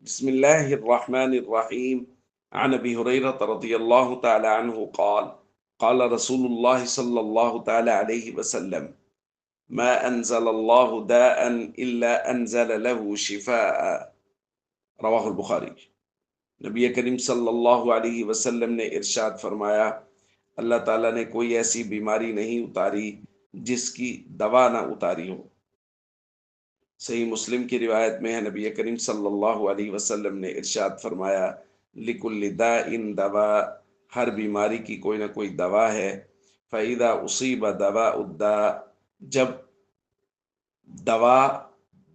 بسم الله الرحمن الرحيم. عن أبي هريرة رضي الله تعالى عنه قال قال رسول الله صلى الله تعالى عليه وسلم: ما أنزل الله داء إلا أنزل له شفاء. رواہ البخاری۔ نبی کریم صلی اللہ علیہ وسلم نے ارشاد فرمایا، اللہ تعالیٰ نے کوئی ایسی بیماری نہیں اتاری جس کی دوا نہ اتاری ہو۔ صحیح مسلم کی روایت میں ہے، نبی کریم صلی اللہ علیہ وسلم نے ارشاد فرمایا، لِكُلِّ دَاءٍ دَوَاءٌ، ہر بیماری کی کوئی نہ کوئی دوا ہے۔ فَإِذَا أُصِيبَ دَوَاءُ الدَّاءِ، جب دوا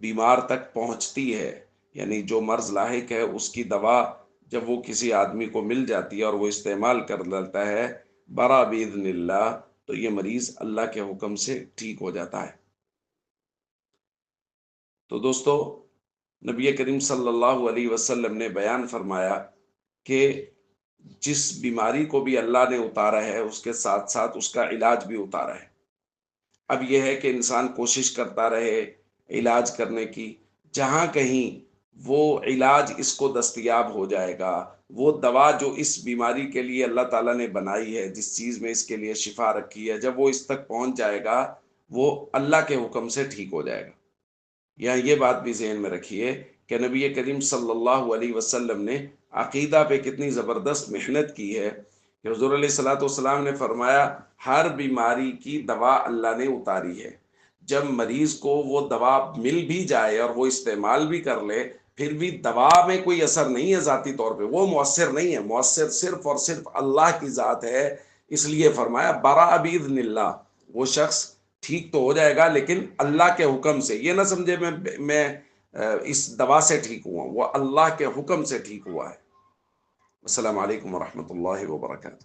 بیمار تک پہنچتی ہے، یعنی جو مرض لاحق ہے اس کی دوا جب وہ کسی آدمی کو مل جاتی ہے اور وہ استعمال کر لیتا ہے، برا بِإِذْنِ اللہ، تو یہ مریض اللہ کے حکم سے ٹھیک ہو جاتا ہے۔ تو دوستو، نبی کریم صلی اللہ علیہ وسلم نے بیان فرمایا کہ جس بیماری کو بھی اللہ نے اتارا ہے اس کے ساتھ ساتھ اس کا علاج بھی اتارا ہے۔ اب یہ ہے کہ انسان کوشش کرتا رہے علاج کرنے کی، جہاں کہیں وہ علاج اس کو دستیاب ہو جائے گا، وہ دوا جو اس بیماری کے لیے اللہ تعالیٰ نے بنائی ہے، جس چیز میں اس کے لیے شفا رکھی ہے، جب وہ اس تک پہنچ جائے گا وہ اللہ کے حکم سے ٹھیک ہو جائے گا۔ یہاں یہ بات بھی ذہن میں رکھیے کہ نبی کریم صلی اللہ علیہ وسلم نے عقیدہ پہ کتنی زبردست محنت کی ہے کہ حضور علیہ الصلوۃ والسلام نے فرمایا، ہر بیماری کی دوا اللہ نے اتاری ہے۔ جب مریض کو وہ دوا مل بھی جائے اور وہ استعمال بھی کر لے، پھر بھی دوا میں کوئی اثر نہیں ہے، ذاتی طور پہ وہ مؤثر نہیں ہے، مؤثر صرف اور صرف اللہ کی ذات ہے۔ اس لیے فرمایا برا باذن اللہ، وہ شخص ٹھیک تو ہو جائے گا لیکن اللہ کے حکم سے۔ یہ نہ سمجھے میں اس دوا سے ٹھیک ہوا، وہ اللہ کے حکم سے ٹھیک ہوا ہے۔ السلام علیکم ورحمۃ اللہ وبرکاتہ۔